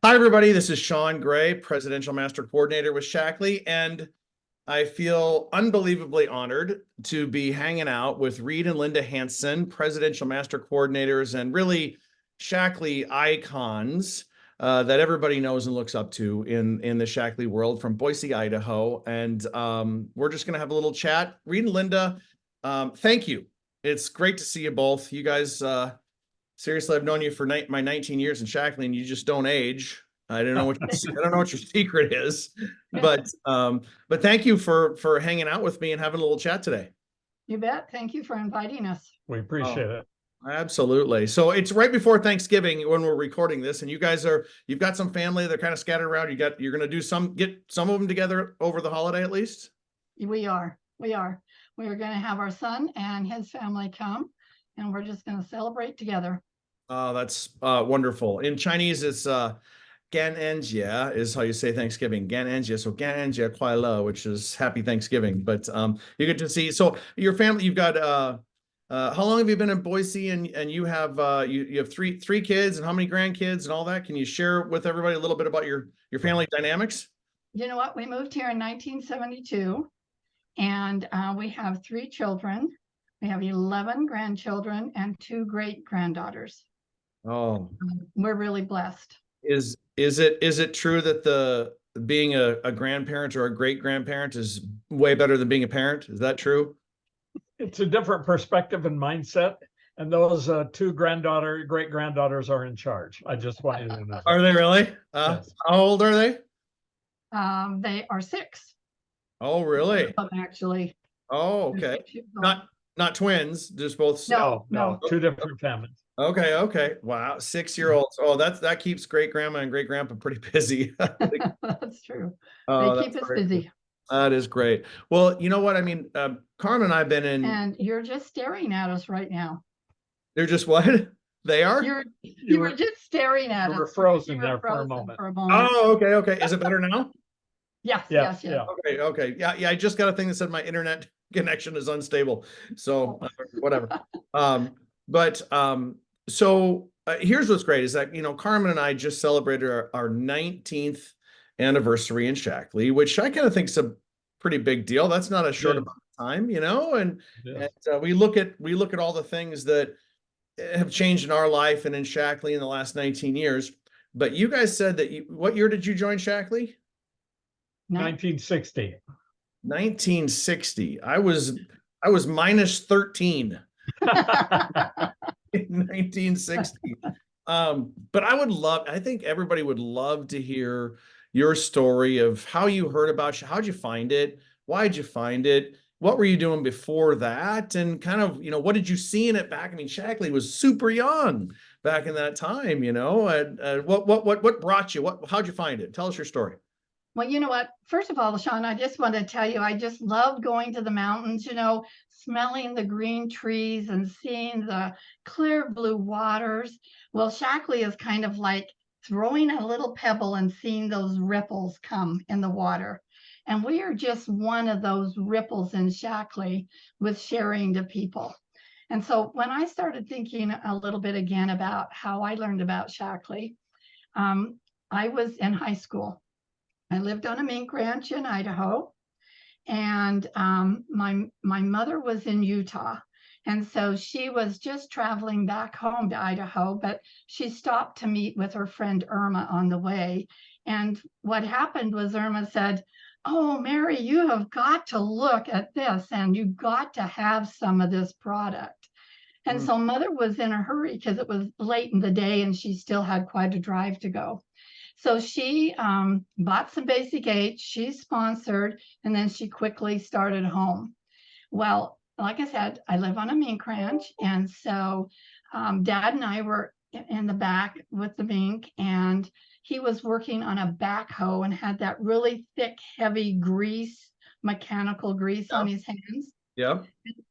Hi, everybody. This is Sean Gray, Presidential Master Coordinator with Shackley, and I feel unbelievably honored to be hanging out with Reed and Linda Hanson, Presidential Master Coordinators, and really Shackley icons that everybody knows and looks up to in the Shackley world from Boise, Idaho. And we're just going to have a little chat. Reed and Linda, thank you. It's great to see you both. You guys, seriously, I've known you for my 19 years in Shackley, and you just don't age. I don't know what I don't know what your secret is, but thank you for hanging out with me and having a little chat today. You bet. Thank you for inviting us. We appreciate it. Absolutely. So it's right before Thanksgiving when we're recording this, and you've got some family that are kind of scattered around. You're going to get some of them together over the holiday at least. We are going to have our son and his family come, and we're just going to celebrate together. Oh, that's wonderful. In Chinese, it's Gananjia is how you say Thanksgiving. Gananjia, so Gananjia Kuai Le, which is Happy Thanksgiving. But you get to see. So your family, you've got how long have you been in Boise? And you have you have three kids, and how many grandkids and all that? Can you share with everybody a little bit about your family dynamics? You know what? We moved here in 1972, and we have 3 children. We have 11 grandchildren and 2 great granddaughters. Oh, we're really blessed. Is it true that being a grandparent or a great grandparent is way better than being a parent? Is that true? It's a different perspective and mindset. And those 2 great granddaughters are in charge. I just want you to know. Are they really? Yes. How old are they? They are 6. Oh, really? Actually. Oh, okay. Not twins, just both. No, 2 different families. Okay. Wow. 6-year-olds. Oh, that keeps great grandma and great grandpa pretty busy. That's true. They keep us busy. That is great. Well, you know what? I mean, Carmen and I've been in. And you're just staring at us right now. They're just what? They are? You were just staring at us. You were frozen there for a moment. Oh, okay. Is it better now? Yes. Okay. Yeah. I just got a thing that said my internet connection is unstable. So whatever. So here's what's great is that, Carmen and I just celebrated our 19th anniversary in Shackley, which I kind of think is a pretty big deal. That's not a short amount of time, and we look at all the things that have changed in our life and in Shackley in the last 19 years. But you guys said that what year did you join Shackley? 1960. 1960. I was minus 13 in 1960. But I think everybody would love to hear your story of how you heard about how'd you find it? Why'd you find it? What were you doing before that? And kind of, what did you see in it back? I mean, Shackley was super young back in that time, and what brought you? How'd you find it? Tell us your story. Well, you know what? First of all, Sean, I just want to tell you, I just loved going to the mountains, smelling the green trees and seeing the clear blue waters. Well, Shackley is kind of like throwing a little pebble and seeing those ripples come in the water. And we are just one of those ripples in Shackley with sharing to people. And so when I started thinking a little bit again about how I learned about Shackley, I was in high school. I lived on a mink ranch in Idaho, and my mother was in Utah. And so she was just traveling back home to Idaho, but she stopped to meet with her friend Irma on the way. And what happened was Irma said, "Oh, Mary, you have got to look at this, and you got to have some of this product." And so Mother was in a hurry because it was late in the day and she still had quite a drive to go. So she bought some Basic H, she sponsored, and then she quickly started home. Well, like I said, I live on a mink ranch, and so Dad and I were in the back with the mink, and he was working on a backhoe and had that really thick, heavy grease, mechanical grease on his hands. Yeah.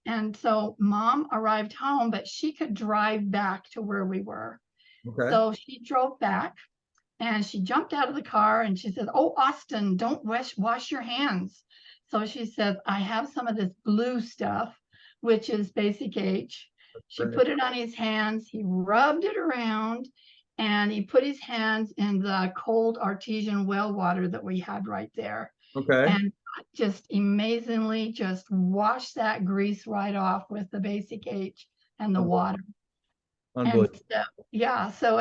And so Mom arrived home, but she could drive back to where we were. Okay. So she drove back. And she jumped out of the car and she said, "Oh, Austin, don't wash your hands." So she said, "I have some of this blue stuff, which is Basic H." She put it on his hands. He rubbed it around and he put his hands in the cold artesian well water that we had right there. Okay. And just amazingly just washed that grease right off with the Basic H and the water. And Unbelievable. so, yeah, so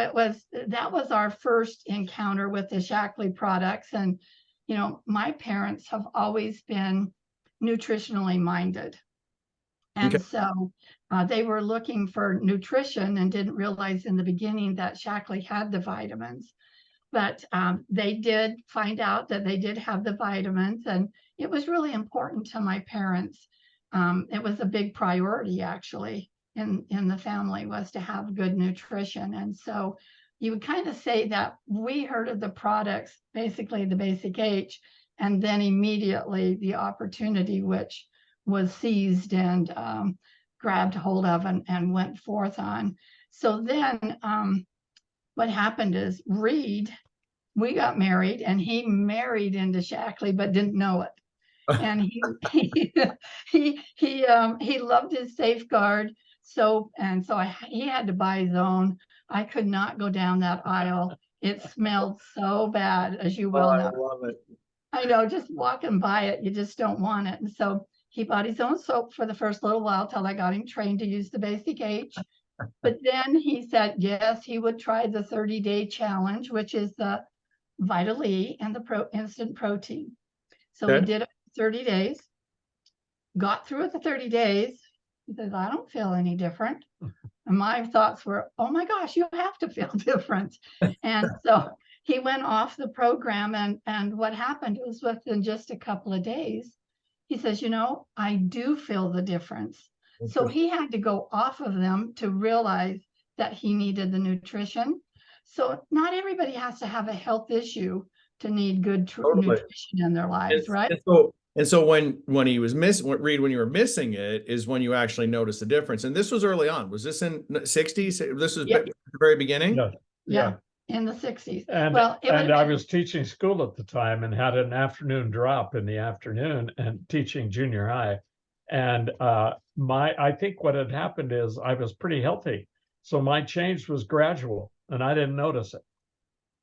that was our first encounter with the Shackley products. And, you know, my parents have always been nutritionally minded. And Okay. so they were looking for nutrition and didn't realize in the beginning that Shackley had the vitamins. But they did find out that they did have the vitamins, and it was really important to my parents. It was a big priority, actually, in the family, was to have good nutrition. And so you would kind of say that we heard of the products, basically the Basic H, and then immediately the opportunity, which was seized and grabbed hold of and went forth on. So then what happened is Reed, we got married, and he married into Shackley but didn't know it. And he loved his Safeguard soap, and so he had to buy his own. I could not go down that aisle. It smelled so bad, as you well know. I love it. I know, just walking by it, you just don't want it. And so he bought his own soap for the first little while till I got him trained to use the Basic H. But then he said, yes, he would try the 30-day challenge, which is the Vital E and the instant protein. So Okay. we did it 30 days, got through it the 30 days. He says, I don't feel any different. And my thoughts were, oh my gosh, you have to feel different. And so he went off the program, and what happened was within just a couple of days, he says, you know, I do feel the difference. So he had to go off of them to realize that he needed the nutrition. So not everybody has to have a health issue to need good Totally. nutrition in their lives, right? And so when he was Reed, when you were missing it is when you actually noticed the difference. And this was early on. Was this in the 60s? This was Yep. the very beginning? Yeah. Yeah, in the 60s. And, well, and I was teaching school at the time and had an afternoon drop in the afternoon and teaching junior high. And I think what had happened is I was pretty healthy. So my change was gradual and I didn't notice it.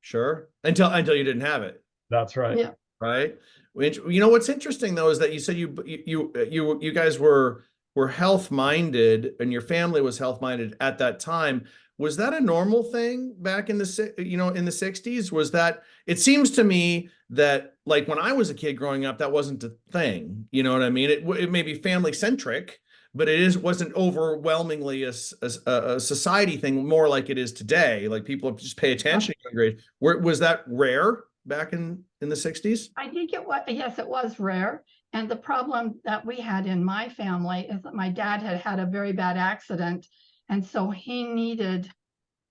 Sure. Until you didn't have it. That's right. Yeah. Right. You know, what's interesting though, is that you said you guys were health minded and your family was health minded at that time. Was that a normal thing back in the, in the 60s? Was that, it seems to me that like when I was a kid growing up, that wasn't a thing. You know what I mean? It may be family centric, but wasn't overwhelmingly a society thing, more like it is today. Like people just pay attention to grade. Was that rare back in the 60s? I think it was, yes, it was rare. And the problem that we had in my family is that my dad had a very bad accident. And so he needed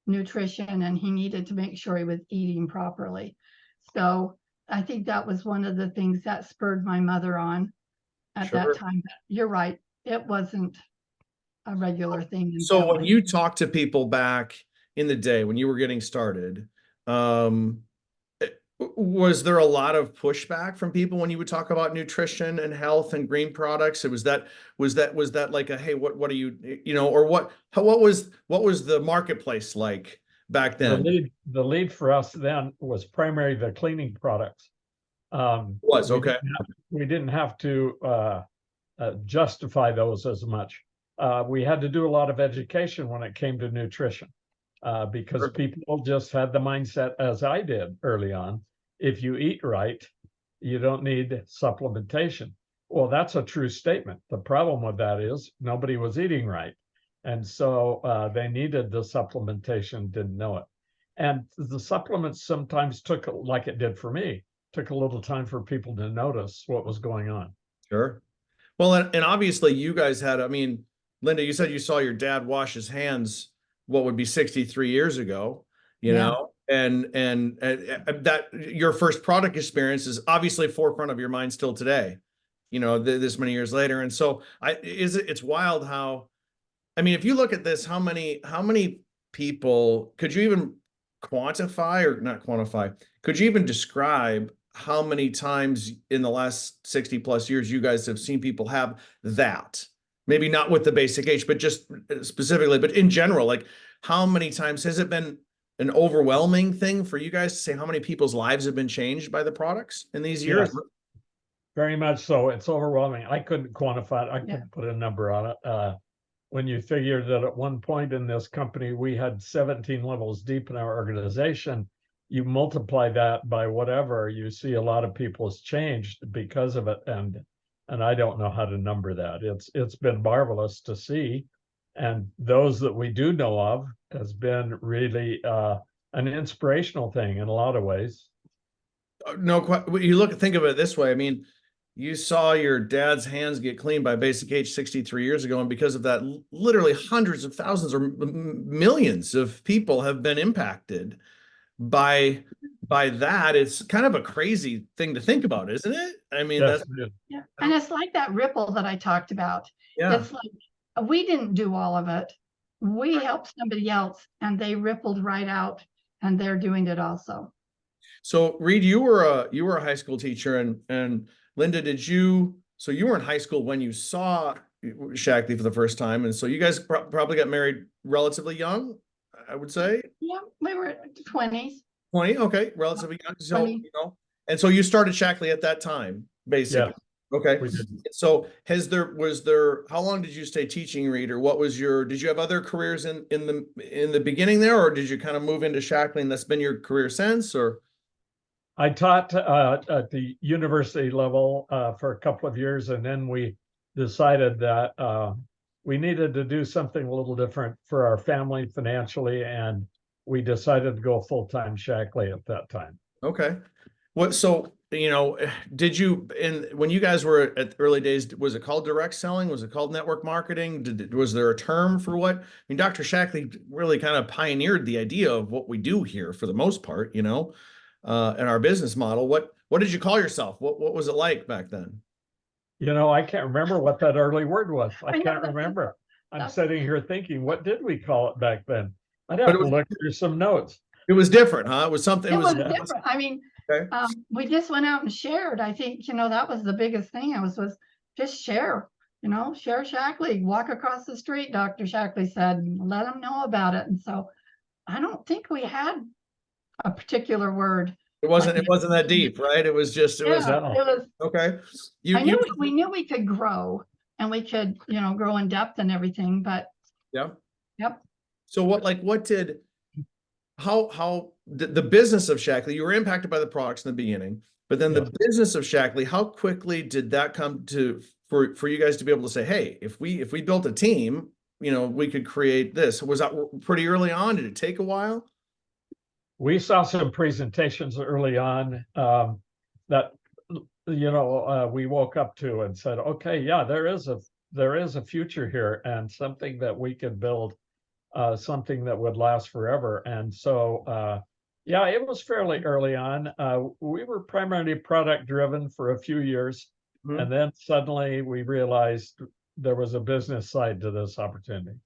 nutrition and he needed to make sure he was eating properly. So I think that was one of the things that spurred my mother on at that time. But you're right. It wasn't a regular thing. So when you talk to people back in the day, when you were getting started, was there a lot of pushback from people when you would talk about nutrition and health and green products? Was that like a, hey, what are you, or what was the marketplace like back then? The lead for us then was primarily the cleaning products. We didn't have to justify those as much. We had to do a lot of education when it came to nutrition because people just had the mindset, as I did early on, if you eat right, you don't need supplementation. Well, that's a true statement. The problem with that is nobody was eating right. And so they needed the supplementation, didn't know it. And the supplements sometimes took, like it did for me, took a little time for people to notice what was going on. Sure. Well, and obviously you guys had, I mean, Linda, you said you saw your dad wash his hands, what would be 63 years ago, you know, and that your first product experience is obviously forefront of your mind still today, this many years later. And so it's wild how, I mean, if you look at this, how many people could you even quantify or not quantify? Could you even describe how many times in the last 60 plus years you guys have seen people have that? Maybe not with the Basic H, but just specifically, but in general, like how many times has it been an overwhelming thing for you guys to say how many people's lives have been changed by the products in these years? Yes. Very much so. It's overwhelming. I couldn't quantify it. I Yeah. couldn't put a number on it. When you figure that at one point in this company, we had 17 levels deep in our organization, you multiply that by whatever, you see a lot of people's changed because of it. And I don't know how to number that. It's been marvelous to see. And those that we do know of has been really an inspirational thing in a lot of ways. No, think of it this way. I mean, you saw your dad's hands get clean by basic age 63 years ago. And because of that, literally hundreds of thousands or millions of people have been impacted by that. It's kind of a crazy thing to think about, isn't it? I mean, Yes, that's, it is. Yeah. And it's like that ripple that I talked about. yeah. It's like we didn't do all of it. We helped somebody else and they rippled right out and they're doing it also. So Reed, you were a high school teacher, and Linda, so you were in high school when you saw Shackley for the first time, and so you guys probably got married relatively young, I would say. Yeah, we were 20s. 20, okay, relatively young. So 20. and so you started Shackley at that time, basically. Yeah, Okay. we did. So was there how long did you stay teaching, Reed, or did you have other careers in the beginning there, or did you kind of move into Shackley and that's been your career since, or? I taught at the university level for a couple of years, and then we decided that we needed to do something a little different for our family financially, and we decided to go full-time Shackley at that time. Okay. So, when you guys were at the early days, was it called direct selling? Was it called network marketing? Was there a term for what? I mean, Dr. Shackley really kind of pioneered the idea of what we do here for the most part, in our business model. What did you call yourself? What was it like back then? I can't remember what that early word was. I can't know. remember. I'm sitting here thinking, what did we call it back then? I'd have to look through some notes. It was different, huh? It was something. It was different. I mean, okay. We just went out and shared. I think, that was the biggest thing. Was just share, share Shackley, walk across the street, Dr. Shackley said, and let them know about it. And so I don't think we had a particular word. It wasn't that deep, right? It was okay. We knew we could grow and we could, grow in depth and everything, but yeah. Yep. So how the business of Shackley, you were impacted by the products in the beginning, but then the business of Shackley, how quickly did that come to for you guys to be able to say, hey, if we built a team, we could create this? Was that pretty early on? Did it take a while? We saw some presentations early on that we woke up to and said, okay, yeah, there is a future here and something that we could build, something that would last forever. And so it was fairly early on. We were primarily product driven for a few years, and then suddenly we realized there was a business side to this opportunity.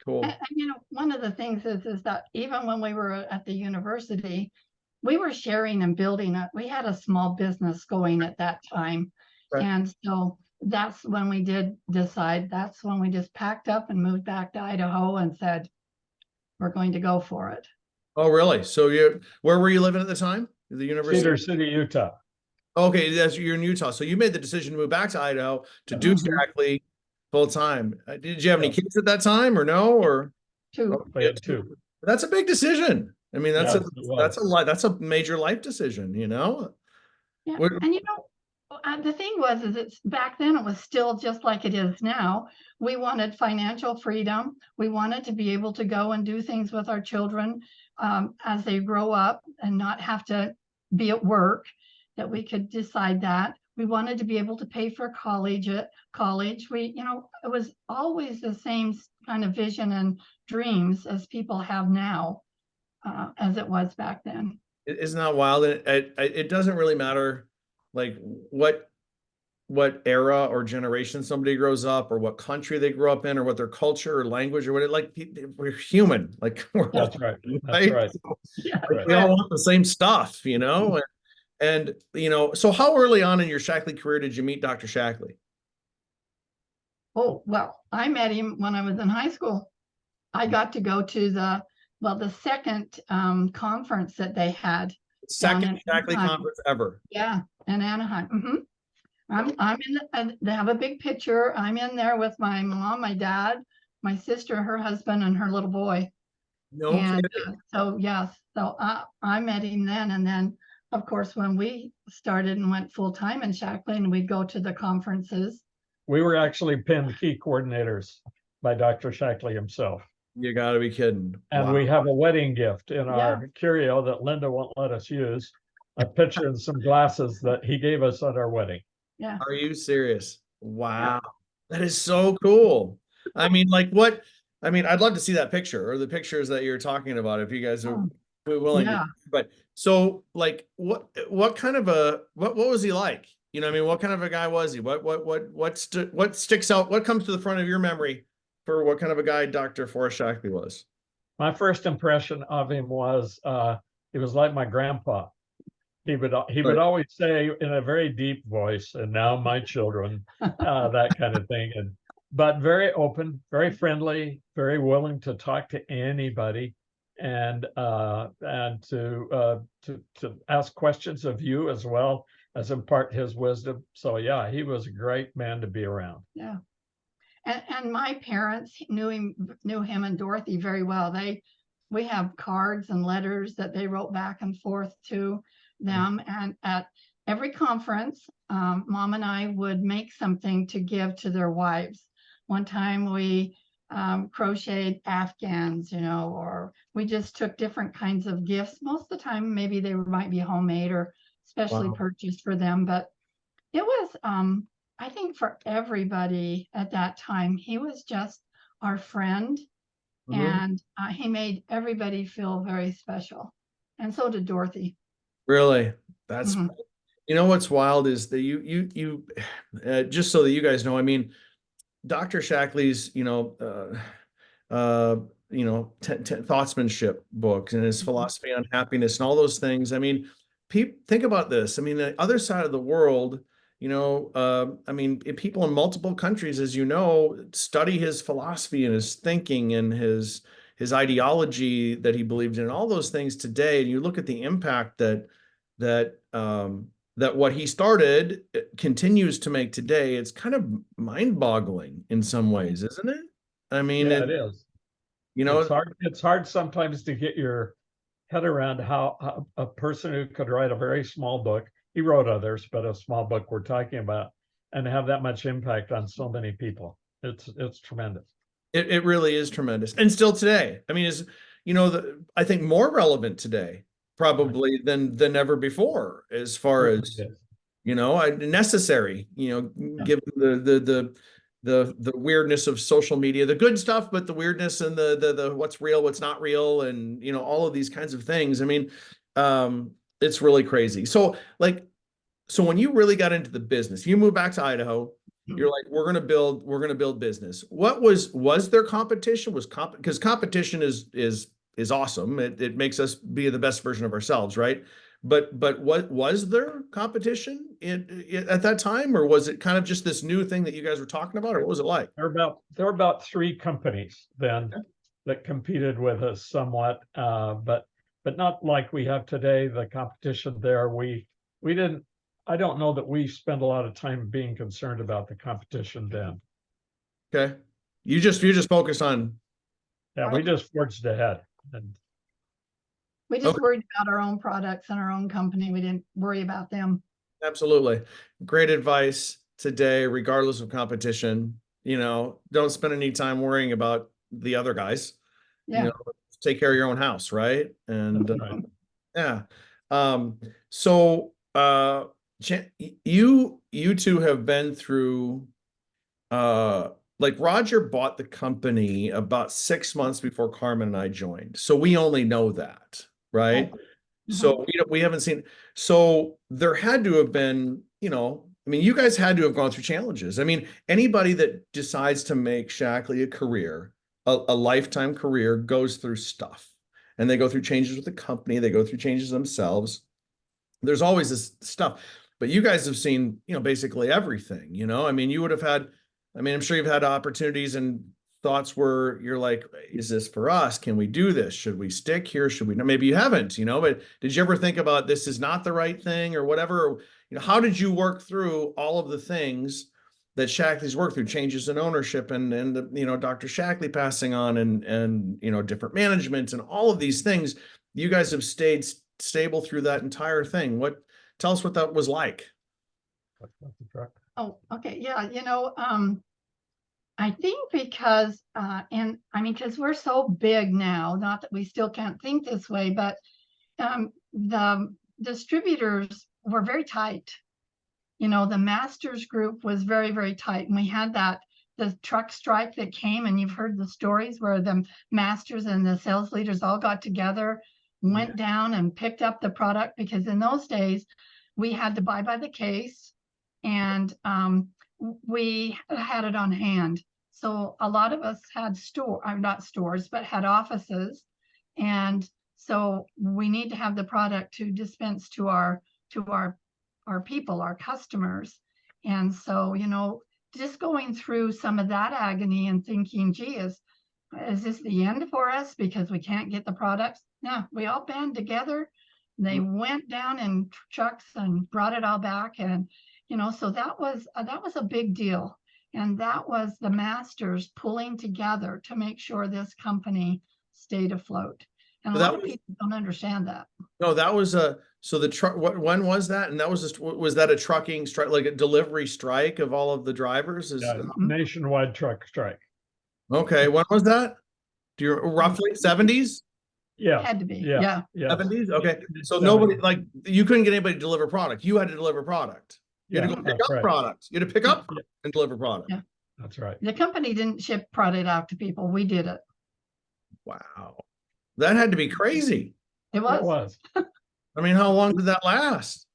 Cool. And one of the things is that even when we were at the university, we were sharing and building it. We had a small business going at that time. Right. And so that's when we did decide, that's when we just packed up and moved back to Idaho and said, we're going to go for it. Oh, really? So where were you living at the time? The university? Cedar City, Utah. Okay, you're in Utah. So you made the decision to move back to Idaho to do Shackley full time. Did you have any kids at that time or no? Or two? We had two. That's a big decision. I mean, that's a major life decision, Yeah. And the thing was, it's back then it was still just like it is now. We wanted financial freedom. We wanted to be able to go and do things with our children as they grow up and not have to be at work, that we could decide that. We wanted to be able to pay for college. It was always the same kind of vision and dreams as people have now, as it was back then. Isn't that wild? It doesn't really matter like what era or generation somebody grows up, or what country they grew up in, or what their culture or language or what we're human. That's right. That's right. We all want the same stuff, And so how early on in your Shackley career did you meet Dr. Shackley? Oh, well, I met him when I was in high school. I got to go to the well, the second conference that they had. Second in Shackley Anaheim. conference ever. Yeah, in Anaheim. I'm in and they have a big picture. I'm in there with my mom, my dad, my sister, her husband, and her little boy. No And kidding. so, yes, so I met him then. And then, of course, when we started and went full time in Shackley, and we'd go to the conferences. We were actually pinned key coordinators by Dr. Shackley himself. You got to be kidding. And Wow. we have a wedding gift in Yeah. our curio that Linda won't let us use, a picture and some glasses that he gave us at our wedding. Yeah. Are you serious? Wow. That is so cool. I mean, like what? I mean, I'd love to see that picture or the pictures that you're talking about if you guys are willing Yeah. to. But so like what kind of a what was he like? You know, I mean, what kind of a guy was he? What sticks out? What comes to the front of your memory for what kind of a guy Dr. Forrest Shackley was? My first impression of him was he was like my grandpa. He would always say in a very deep voice, "And now my children," that kind of thing. But very open, very friendly, very willing to talk to anybody, and to ask questions of you as well as impart his wisdom. So yeah, he was a great man to be around. Yeah. And my parents knew him and Dorothy very well. We have cards and letters that they wrote back and forth to them. And at every conference, Mom and I would make something to give to their wives. One time we crocheted Afghans, or we just took different kinds of gifts. Most of the time, maybe they might be homemade or specially purchased for them. But it was, I think for everybody at that time, he was just our friend. And he made everybody feel very special. And so did Dorothy. Really? That's, you know, what's wild is that you just so that you guys know, I mean, Dr. Shackley's, Thoughtsmanship books and his philosophy on happiness and all those things. I mean, think about this. I mean, the other side of the world, I mean, people in multiple countries, as you know, study his philosophy and his thinking and his ideology that he believed in, and all those things today. And you look at the impact that what he started continues to make today. It's kind of mind-boggling in some ways, isn't it? I mean, yeah, it is. It's hard sometimes to get your head around how a person who could write a very small book, he wrote others, but a small book we're talking about, and have that much impact on so many people. It's tremendous. It really is tremendous. And still today, I mean, I think more relevant today probably than ever before, as far as, necessary, given the weirdness of social media, the good stuff, but the weirdness and the what's real, what's not real, and all of these kinds of things. I mean, it's really crazy. So when you really got into the business, you moved back to Idaho, you're like, we're gonna build business. What was there competition? Because competition is awesome. It makes us be the best version of ourselves, right? But what was there competition at that time, or was it kind of just this new thing that you guys were talking about, or what was it like? There were about 3 companies then that competed with us somewhat, but not like we have today. The competition there, we didn't. I don't know that we spend a lot of time being concerned about the competition then. Okay, you just focused on. Yeah, we just forged ahead. And we just worried about our own products and our own company. We didn't worry about them. Absolutely. Great advice today, regardless of competition. Don't spend any time worrying about the other guys. Yeah. Take care of your own house, right? And yeah. So you two have been through like Roger bought the company about 6 months before Carmen and I joined. So we only know that, right? So we haven't seen. So there had to have been, I mean, you guys had to have gone through challenges. I mean, anybody that decides to make Shackley a career, a lifetime career, goes through stuff, and they go through changes with the company. They go through changes themselves. There's always this stuff, but you guys have seen, basically everything. I mean, you would have had. I mean, I'm sure you've had opportunities and thoughts were, you're like, is this for us? Can we do this? Should we stick here? Should we? No, maybe you haven't, but did you ever think about this is not the right thing or whatever? How did you work through all of the things that Shackley's worked through, changes in ownership and Dr. Shackley passing on and different management and all of these things? You guys have stayed stable through that entire thing. Tell us what that was like. Oh, okay. Yeah. I think because, because we're so big now, not that we still can't think this way, but the distributors were very tight. The masters group was very, very tight. And we had the truck strike that came, and you've heard the stories where the masters and the sales leaders all got together, went down and picked up the product, because in those days we had to buy by the case, and we had it on hand. So a lot of us had not stores, but had offices. And so we need to have the product to dispense to our people, our customers. And so, just going through some of that agony and thinking, gee, is this the end for us because we can't get the products? No, we all band together. They went down in trucks and brought it all back. And, so that was a big deal. And that was the masters pulling together to make sure this company stayed afloat. And a lot of people don't understand that. No, that was so the truck, when was that? And that was was that a trucking strike, like a delivery strike of all of the drivers? Nationwide truck strike. Okay. When was that? Do you roughly 70s? Yeah. Had to be. Yeah. 70s. Okay. So nobody, like, you couldn't get anybody to deliver product. You had to deliver product. You had to go pick up product. You had to pick up and deliver product. Yeah. That's right. The company didn't ship product out to people. We did it. Wow. That had to be crazy. It was. It was. I mean, how long did that last?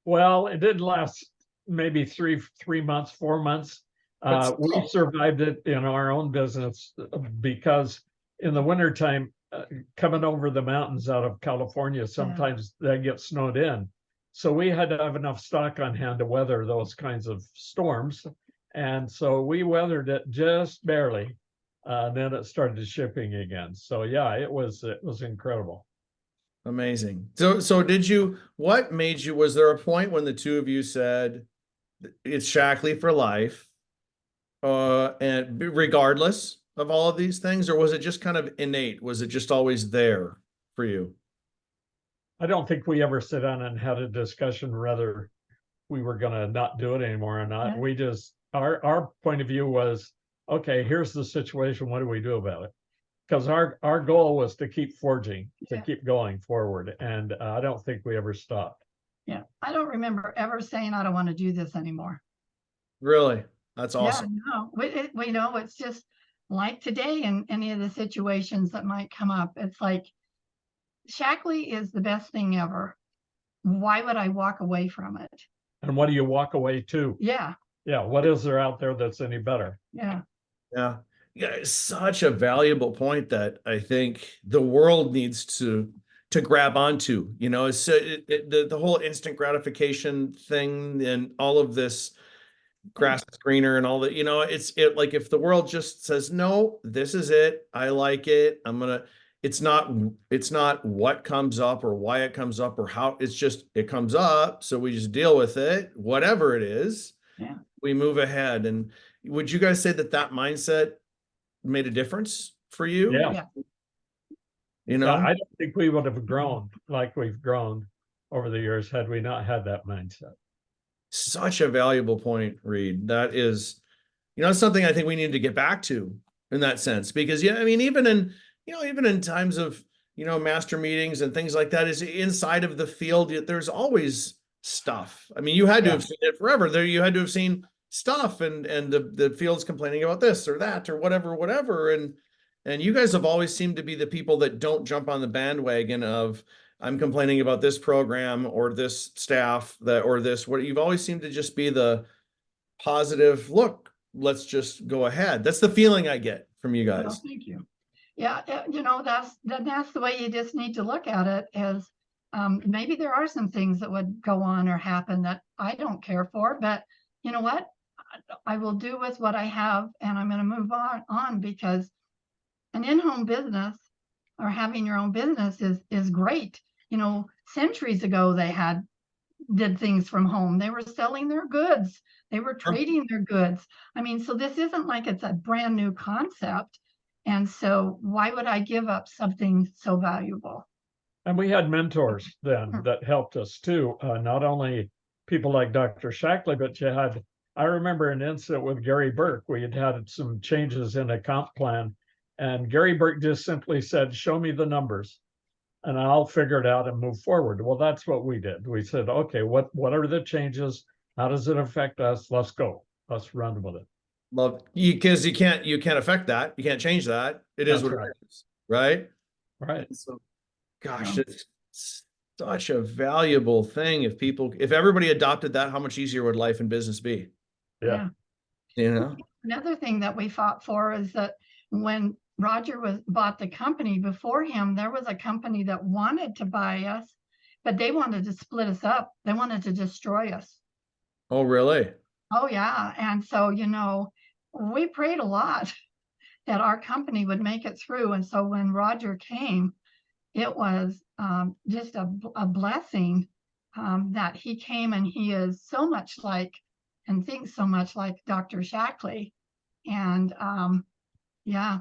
Well, it didn't last maybe 3 months, 4 months. We survived it in our own business because in the wintertime, coming over the mountains out of California, sometimes they get snowed in. So we had to have enough stock on hand to weather those kinds of storms. And so we weathered it just barely. Then it started shipping again. So yeah, it was incredible. Amazing. So what made you, was there a point when the two of you said it's Shackley for life, and regardless of all of these things, or was it just kind of innate? Was it just always there for you? I don't think we ever sat down and had a discussion whether we were going to not do it anymore or not. We just, our point of view was, okay, here's the situation. What do we do about it? Because our goal was to keep forging, to keep going forward. And I don't think we ever stopped. Yeah. I don't remember ever saying, I don't want to do this anymore. Really? That's awesome. Yeah, no, we know it's just like today in any of the situations that might come up. It's like, Shackley is the best thing ever. Why would I walk away from it? And what do you walk away to? Yeah. Yeah. What is there out there that's any better? Yeah. Yeah. Yeah. It's such a valuable point that I think the world needs to grab onto, it's the whole instant gratification thing and all of this grass is greener and all that, it's like, if the world just says, no, this is it. I like it. It's not what comes up or why it comes up or how, it's just, it comes up. So we just deal with it, whatever it is. Yeah. We move ahead. And would you guys say that mindset made a difference for you? Yeah. I don't think we would have grown like we've grown over the years had we not had that mindset. Such a valuable point, Reed. That is, something I think we need to get back to in that sense, because even in times of, master meetings and things like that, is inside of the field, there's always stuff. I mean, you had to have seen it forever. You had to have seen stuff and the field's complaining about this or that or whatever. And you guys have always seemed to be the people that don't jump on the bandwagon of, I'm complaining about this program or this staff or this, what you've always seemed to just be the positive, look, let's just go ahead. That's the feeling I get from you guys. Well, thank you. Yeah. That's the way you just need to look at it, is maybe there are some things that would go on or happen that I don't care for, but you know what? I will do with what I have, and I'm going to move on because an in-home business or having your own business is great. You know, centuries ago they did things from home. They were selling their goods. They were trading their goods. I mean, so this isn't like it's a brand new concept. And so why would I give up something so valuable? And we had mentors then that helped us too. Not only people like Dr. Shackley, but I remember an incident with Gary Burke. We had some changes in a comp plan, and Gary Burke just simply said, show me the numbers and I'll figure it out and move forward. Well, that's what we did. We said, okay, what are the changes? How does it affect us? Let's go. Let's run with it. Love you, because you can't affect that. You can't change that. It is That's what right. it is, right? Right. And so, gosh, Yeah. it's such a valuable thing. If everybody adopted that, how much easier would life and business be? Yeah. You know? Another thing that we fought for is that when Roger bought the company before him, there was a company that wanted to buy us, but they wanted to split us up. They wanted to destroy us. Oh, really? Oh, yeah. And so, you know, we prayed a lot that our company would make it through. And so when Roger came, it was just a blessing that he came, and he is so much like and thinks so much like Dr. Shackley. And yeah,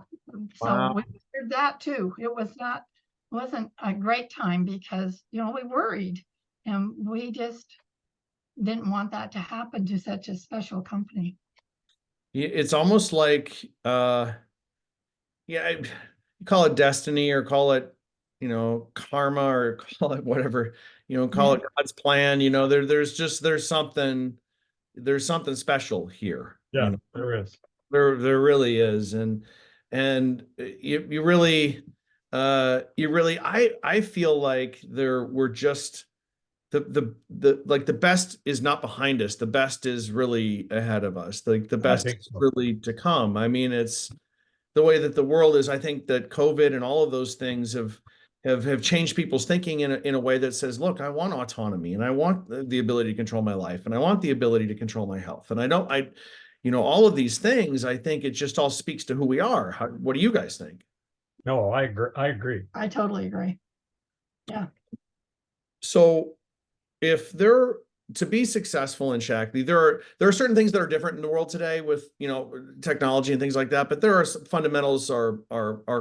so Wow. we heard that too. It wasn't a great time because, you know, we worried and we just didn't want that to happen to such a special company. It's almost like, you call it destiny or call it, karma or call it whatever, call it God's plan. There's something special here. Yeah, there is. There really is. And you really, I feel like we're just, the best is not behind us. The best is really ahead of us. Like the best is so. really to come. I mean, it's the way that the world is. I think that COVID and all of those things have changed people's thinking in a way that says, look, I want autonomy and I want the ability to control my life and I want the ability to control my health. And all of these things, I think it just all speaks to who we are. What do you guys think? No, I agree. I totally agree. Yeah. So to be successful in Shackley, there are certain things that are different in the world today with, technology and things like that, but there are some fundamentals are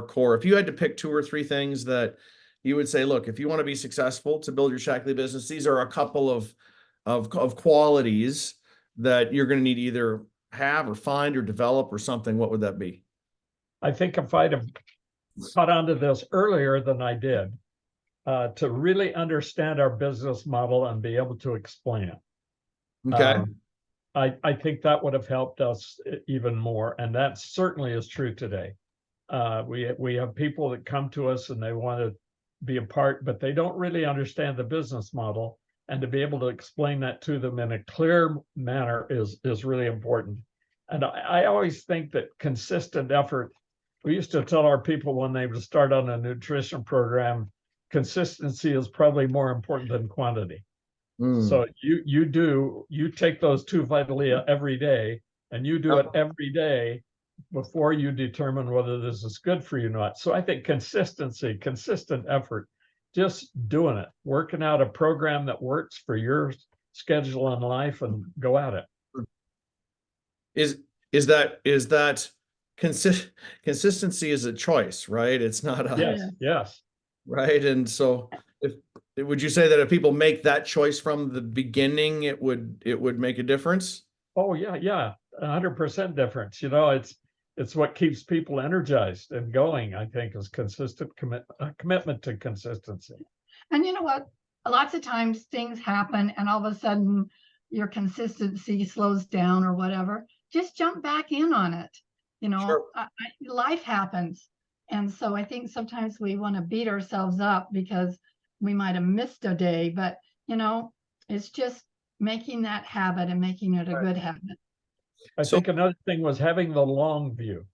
core. If you had to pick 2 or 3 things that you would say, look, if you want to be successful to build your Shackley business, these are a couple of qualities that you're going to need to either have or find or develop or something, what would that be? I think if I'd have caught onto this earlier than I did, to really understand our business model and be able to explain it. Okay. I think that would have helped us even more. And that certainly is true today. We have people that come to us and they want to be a part, but they don't really understand the business model. And to be able to explain that to them in a clear manner is really important. And I always think that consistent effort, we used to tell our people when they would start on a nutrition program, consistency is probably more important than quantity. So you take those 2 Vitalia every day and you do it every day before you determine whether this is good for you or not. So I think consistency, consistent effort, just doing it, working out a program that works for your schedule in life and go at it. Is that consistency is a choice, right? It's not a Yes. right. And so would you say that if people make that choice from the beginning, it would make a difference? Oh yeah, 100% difference. It's what keeps people energized and going, I think, is consistent commitment to consistency. And you know what? Lots of times things happen and all of a sudden your consistency slows down or whatever. Just jump back in on it. Sure. Life happens. And so I think sometimes we want to beat ourselves up because we might have missed a day, but it's just making that habit and making it a good habit. I think another thing was having the long view.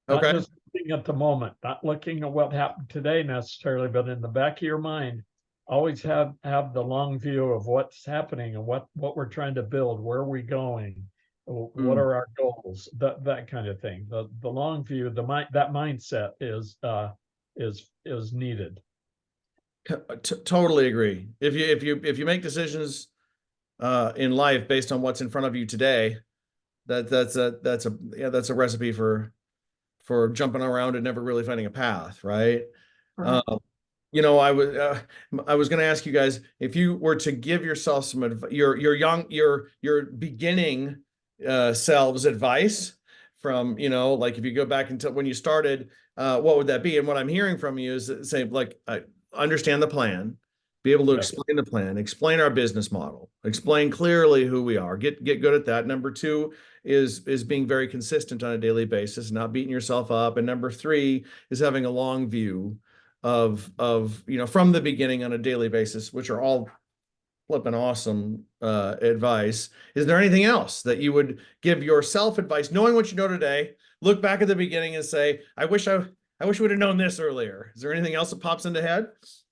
Not just looking at the moment, not looking at what happened today necessarily, but in the back of your mind, always have the long view of what's happening and what we're trying to build, where are we going, What are our goals? That kind of thing. The long view, that mindset is needed. Totally agree. If you make decisions in life based on what's in front of you today, that's a recipe for jumping around and never really finding a path, right? Correct. You know, I was going to ask you guys if you were to give yourself some your beginning selves advice from, you know, like if you go back into when you started, what would that be? And what I'm hearing from you is say like understand the plan, be able to Yes. explain the plan, explain our business model, explain clearly who we are, get good at that. Number two is being very consistent on a daily basis, not beating yourself up. And number three is having a long view of you know, from the beginning on a daily basis, which are all flipping awesome advice. Is there anything else that you would give yourself advice, knowing what you know today? Look back at the beginning and say, I wish we would have known this earlier. Is there anything else that pops into head?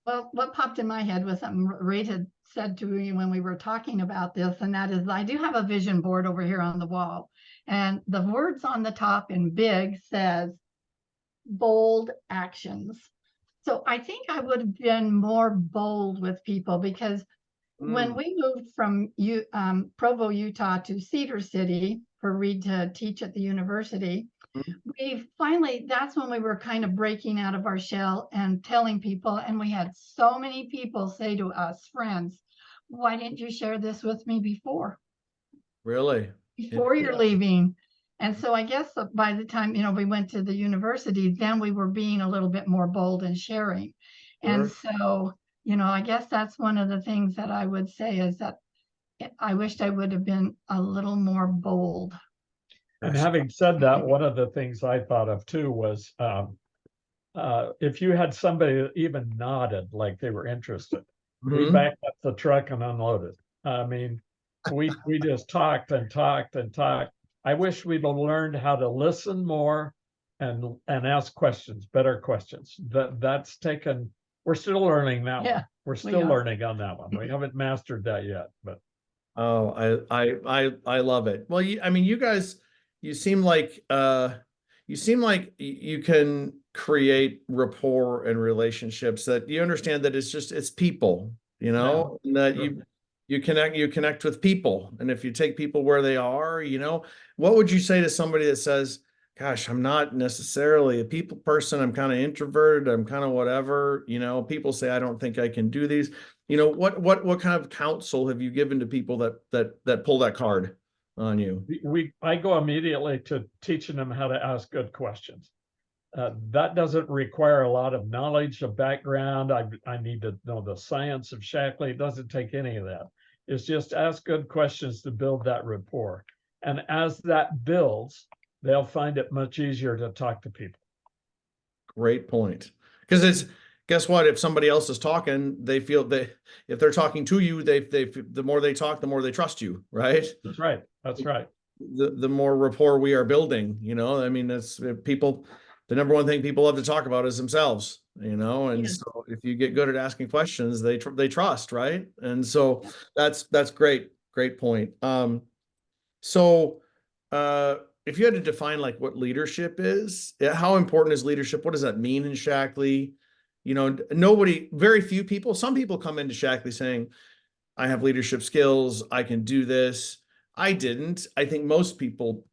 Well, what popped in my head was something Ray had said to me when we were talking about this, and that is I do have a vision board over here on the wall, and the words on the top in big says bold actions. So I think I would have been more bold with people because when we moved from Provo, Utah to Cedar City for Reed to teach at the university, that's when we were kind of breaking out of our shell and telling people, and we had so many people say to us, friends, why didn't you share this with me before? Really? Before you're leaving. And so I guess by the time, you know, we went to the university, then we were being a little bit more bold and sharing. And so, you know, I guess that's one of the things that I would say is that I wished I would have been a little more bold. And having said that, one of the things I thought of too was if you had somebody that even nodded like they were interested, we backed up the truck and unloaded. I mean, we just talked and talked and talked. I wish we'd have learned how to listen more and ask questions, better questions. That's taken. We're still learning that one. We're still learning on that one. We haven't mastered that yet, but. Oh, I love it. Well, I mean, you guys, you seem like you can create rapport and relationships that you understand that it's people, you know, and that you connect with people. And if you take people where they are, you know, what would you say to somebody that says, gosh, I'm not necessarily a people person. I'm kind of introverted. I'm kind of whatever, you know, people say, I don't think I can do these. You know, what kind of counsel have you given to people that pull that card on you? I go immediately to teaching them how to ask good questions. That doesn't require a lot of knowledge, of background. I need to know the science of Shackley. It doesn't take any of that. It's just ask good questions to build that rapport. And as that builds, they'll find it much easier to talk to people. Great point. Because guess what? If somebody else is talking, they feel that if they're talking to you, the more they talk, the more they trust you, right? That's right. That's right. The more rapport we are building, you know, I mean, that's people, the number one thing people love to talk about is themselves, you know, and so if you get good at asking questions, they trust, right? And so that's great point. So if you had to define like what leadership is, how important is leadership? What does that mean in Shackley? You know, very few people, some people come into Shackley saying, I have leadership skills, I can do this. I didn't. I think most people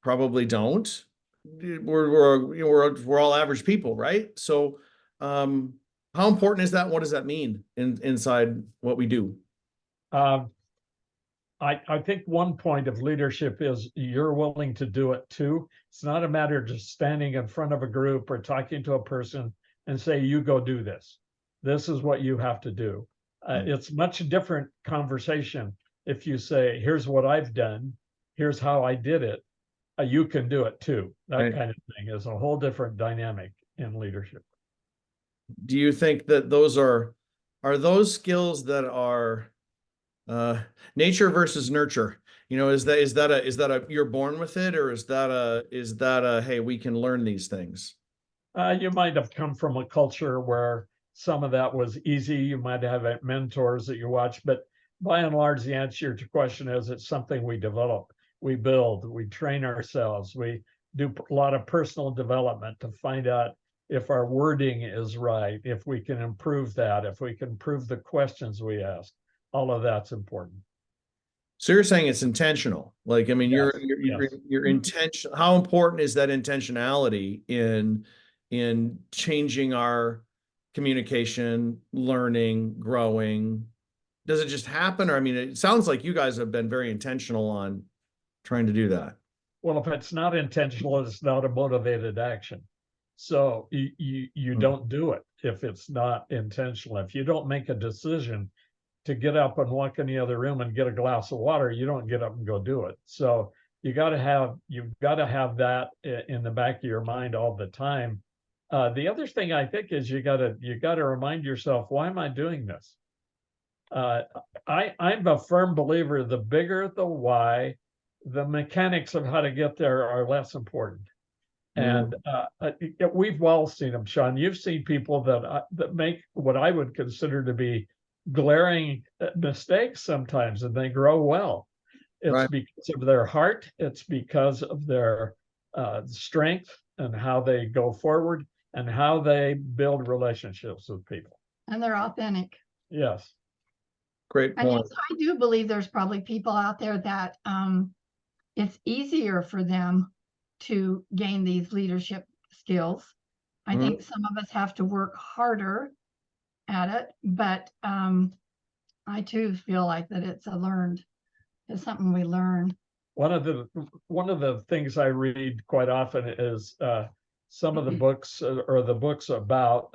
probably don't. We're all average people, right? So how important is that? What does that mean inside what we do? I think one point of leadership is you're willing to do it too. It's not a matter of just standing in front of a group or talking to a person and say, you go do this. This is what you have to do. It's much different conversation if you say, here's what I've done, here's how I did it. You can do it too. That kind of thing is a whole different dynamic in leadership. Do you think that those are those skills that are nature versus nurture? You know, is that a you're born with it, or is that a hey, we can learn these things? You might have come from a culture where some of that was easy. You might have mentors that you watch, but by and large, the answer to your question is it's something we develop. we build, we train ourselves, we do a lot of personal development to find out if our wording is right, if we can improve that, if we can improve the questions we ask. All of that's important. So you're saying it's intentional. Like, I mean, Yes, your yes. intention, how important is that intentionality in changing our communication, learning, growing? Does it just happen? Or I mean, it sounds like you guys have been very intentional on trying to do that. Well, if it's not intentional, it's not a motivated action. So you don't do it if it's not intentional. If you don't make a decision to get up and walk in the other room and get a glass of water, you don't get up and go do it. So you've got to have that in the back of your mind all the time. The other thing I think is you got to remind yourself, why am I doing this? I'm a firm believer, the bigger the why, the mechanics of how to get there are less important. And we've all seen them, Sean. You've seen people that make what I would consider to be glaring mistakes sometimes, and they grow well. It's Right. because of their heart. It's because of their strength and how they go forward and how they build relationships with people. And they're authentic. Yes. Great And point. yes, I do believe there's probably people out there that it's easier for them to gain these leadership skills. I think some of us have to work harder at it, but I too feel like that it's something we learn. One of the things I read quite often is some of the books or the books about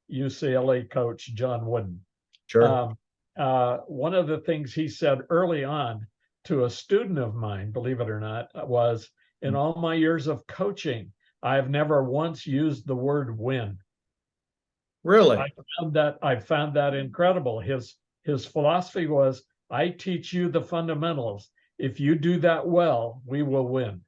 UCLA coach John Wooden. Sure. One of the things he said early on to a student of mine, believe it or not, was, in all my years of coaching, I've never once used the word win. Really? I found that incredible. His philosophy was, I teach you the fundamentals. If you do that well, we will win.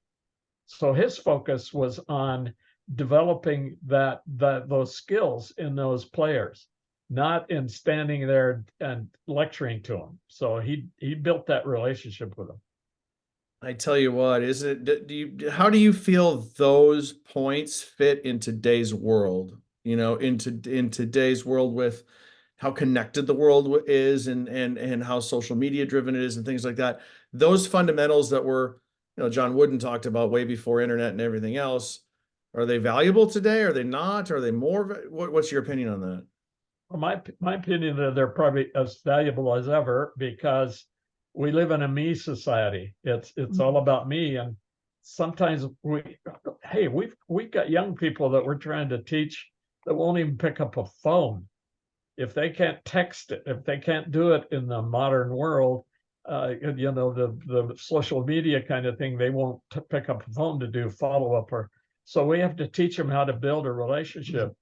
So his focus was on developing those skills in those players, not in standing there and lecturing to them. So he built that relationship with them. I tell you what, how do you feel those points fit in today's world? You know, in today's world with how connected the world is and how social media driven it is and things like that. Those fundamentals that were, John Wooden talked about way before internet and everything else, are they valuable today? Are they not? Are they more? What's your opinion on that? Well, my opinion is they're probably as valuable as ever, because we live in a me society. It's all about me, and sometimes we've got young people that we're trying to teach that won't even pick up a phone. If they can't text it, if they can't do it in the modern world, the social media kind of thing, they won't pick up a phone to do follow up. So we have to teach them how to build a relationship.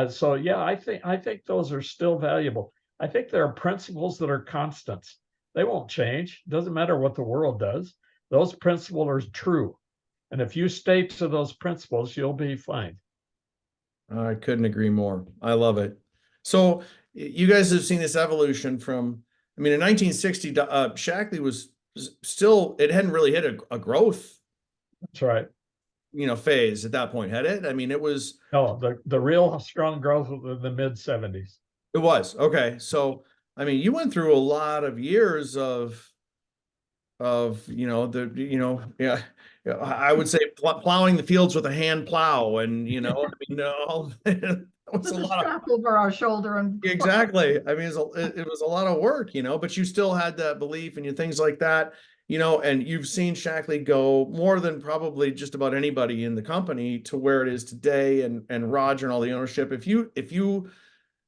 So yeah, I think those are still valuable. I think there are principles that are constants. They won't change. Doesn't matter what the world does. Those principles are true. And if you stay to those principles, you'll be fine. I couldn't agree more. I love it. So you guys have seen this evolution from, I mean, in 1960, Shackley was still, it hadn't really hit a growth, That's right. Phase at that point, had it? I mean, it was. No, the real strong growth was in the mid 70s. It was. Okay. So, I mean, you went through a lot of years of, yeah, I would say plowing the fields with a hand plow, and I mean, no, it was With a a lot of. strap over our shoulder and Exactly. I mean, it was a lot of work, but you still had that belief and things like that, and you've seen Shackley go more than probably just about anybody in the company to where it is today, and Roger and all the ownership. If you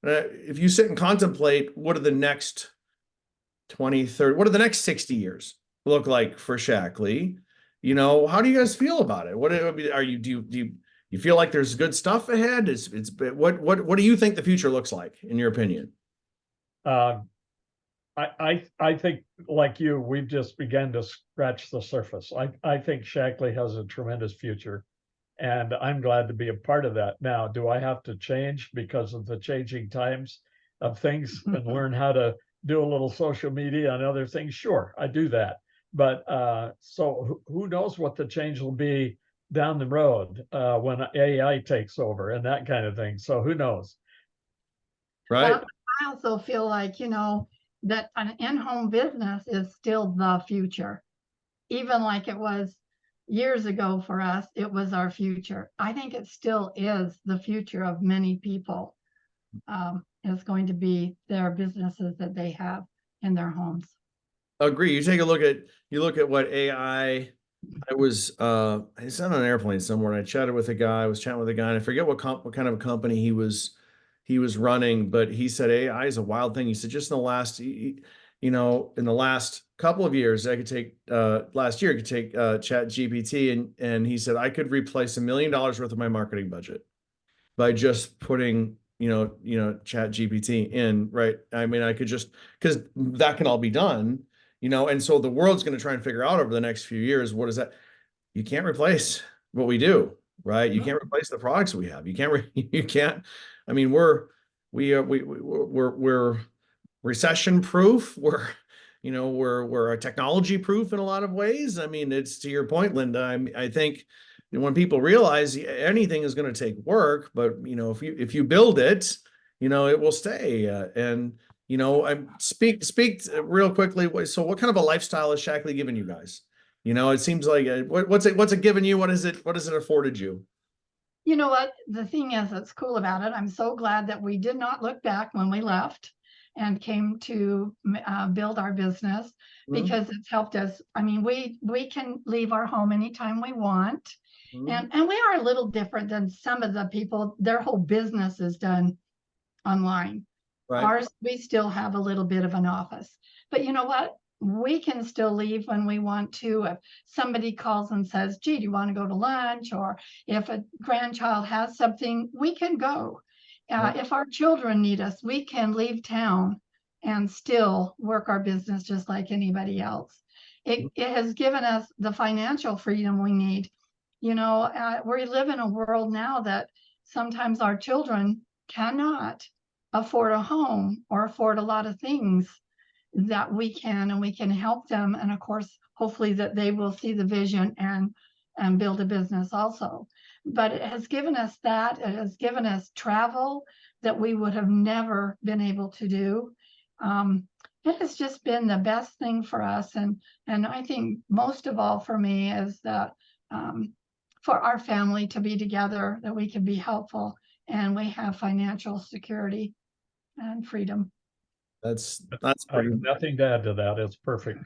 sit and contemplate, what are the next 20, 30, what are the next 60 years look like for Shackley? How do you guys feel about it? What are you, do you feel like there's good stuff ahead? What do you think the future looks like, in your opinion? I think, like you, we've just begun to scratch the surface. I think Shackley has a tremendous future, and I'm glad to be a part of that. Now, do I have to change because of the changing times of things and learn how to do a little social media and other things? Sure, I do that. But so who knows what the change will be down the road when AI takes over and that kind of thing. So who knows? Right. Well, I also feel like, that an in-home business is still the future. Even like it was years ago for us, it was our future. I think it still is the future of many people. Is going to be their businesses that they have in their homes. Agree. You look at what AI. I was on an airplane somewhere and I chatted with a guy. I was chatting with a guy and I forget what kind of a company he was running, but he said AI is a wild thing. He said just in the last in the last couple of years, I could take last year I could take Chat GPT and he said I could replace $1 million worth of my marketing budget by just putting Chat GPT in, right? I mean, I could just, because that can all be done, and so the world's going to try and figure out over the next few years, what is that? You can't replace what we do, right? You can't replace the products we have. You can't. I mean, we're recession proof. We're a technology proof in a lot of ways. I mean, it's to your point, Linda. I think when people realize anything is going to take work, but if you build it, it will stay. I speak real quickly. So, what kind of a lifestyle has Shackley given you guys? It seems like what's it given you? What has it afforded you? You know what? The thing is, that's cool about it. I'm so glad that we did not look back when we left and came to build our business because it's helped us. I mean, we can leave our home anytime we want. And we are a little different than some of the people. Their whole business is done online. Right. Ours, we still have a little bit of an office. But you know what? We can still leave when we want to. If somebody calls and says, gee, do you want to go to lunch? Or if a grandchild has something, we can go. If our children need us, we can leave town and still work our business just like anybody else. It has given us the financial freedom we need. We live in a world now that sometimes our children cannot afford a home or afford a lot of things that we can, and we can help them. And of course, hopefully that they will see the vision and build a business also. But it has given us that. It has given us travel that we would have never been able to do. It has just been the best thing for us. And I think most of all for me is that for our family to be together, that we can be helpful and we have financial security and freedom. That's I have nothing to add to that. It's perfect.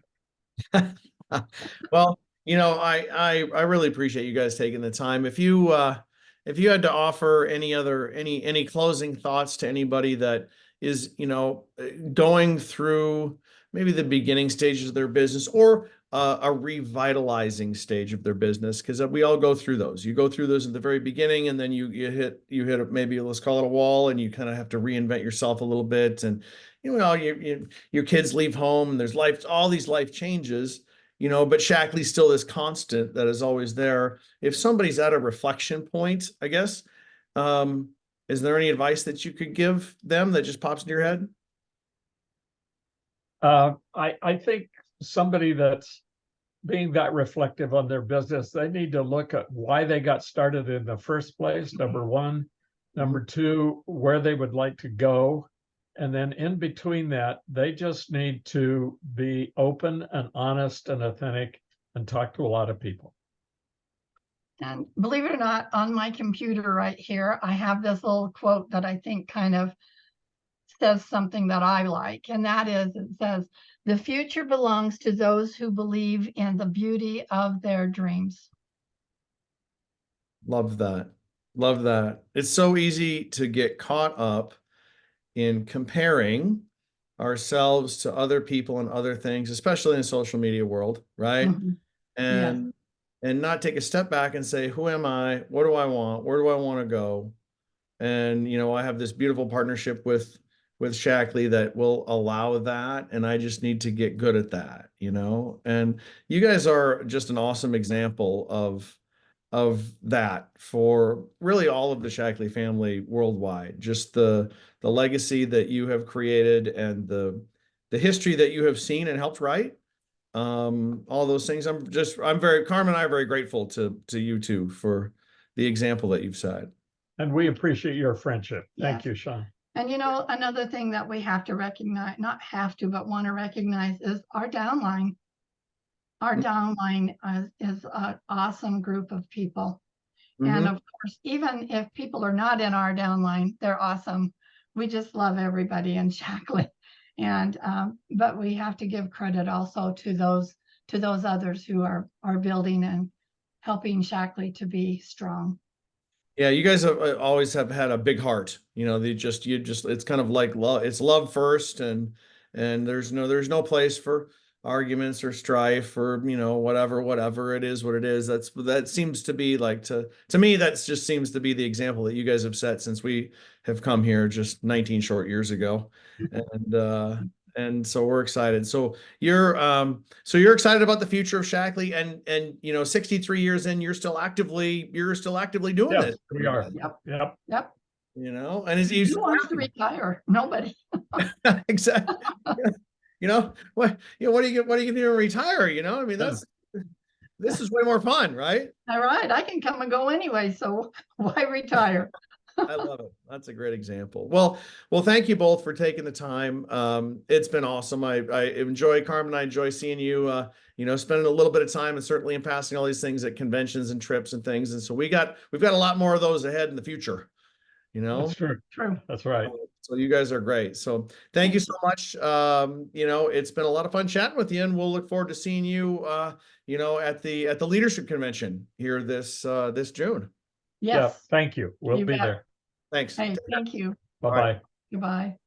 Well, I really appreciate you guys taking the time. If you had to offer any closing thoughts to anybody that is, going through maybe the beginning stages of their business or a revitalizing stage of their business, because we all go through those. You go through those at the very beginning, and then you hit maybe, let's call it a wall, and you kind of have to reinvent yourself a little bit. And your kids leave home, and there's all these life changes. But Shackley's still this constant that is always there. If somebody's at a reflection point, I guess, is there any advice that you could give them that just pops into your head? I think somebody that's being that reflective on their business, they need to look at why they got started in the first place, number one. Number two, where they would like to go. And then in between that, they just need to be open and honest and authentic and talk to a lot of people. And believe it or not, on my computer right here, I have this little quote that I think kind of says something that I like. And that is, it says, the future belongs to those who believe in the beauty of their dreams. Love that. Love that. It's so easy to get caught up in comparing ourselves to other people and other things, especially in the social media world, right? And not take a step back and say, who am I? What do I want? Where do I want to go? And I have this beautiful partnership with Shackley that will allow that, and I just need to get good at that, And you guys are just an awesome example of that for really all of the Shackley family worldwide. Just the legacy that you have created and the history that you have seen and helped write. all those things. Carmen and I are very grateful to you two for the example that you've set. And we appreciate your friendship. Thank Yes. you, Sean. And you know, another thing that we have to recognize, not have to, but want to recognize is our downline. Our downline is an awesome group of people. And of course, even if people are not in our downline, they're awesome. We just love everybody in Shackley. And but we have to give credit also to those others who are building and helping Shackley to be strong. Yeah, you guys have always have had a big heart. You know, it's kind of like love. It's love first, and there's no place for arguments or strife or whatever it is what it is. That seems to be like to me that's just seems to be the example that you guys have set since we have come here just 19 short years ago, and so we're excited. So you're excited about the future of Shackley, and 63 years in, you're still actively doing Yes, this. we are. Yep. Yep. And as you Who wants to retire? Nobody. exactly. What do you gonna do to retire? I mean, this is way more fun, right? All right, I can come and go anyway, so why retire? I love it. That's a great example. Well, thank you both for taking the time. It's been awesome. I enjoy, Carmen, I enjoy seeing you, spending a little bit of time and certainly in passing all these things at conventions and trips and things. And so we've got a lot more of those ahead in the future, That's true. True. That's right. So you guys are great. So thank you so much. It's been a lot of fun chatting with you, and we'll look forward to seeing you, at the leadership convention here this June. Yeah. Yes. Thank you. We'll You be bet. there. Thanks. Hey, thank you. Bye-bye. Goodbye.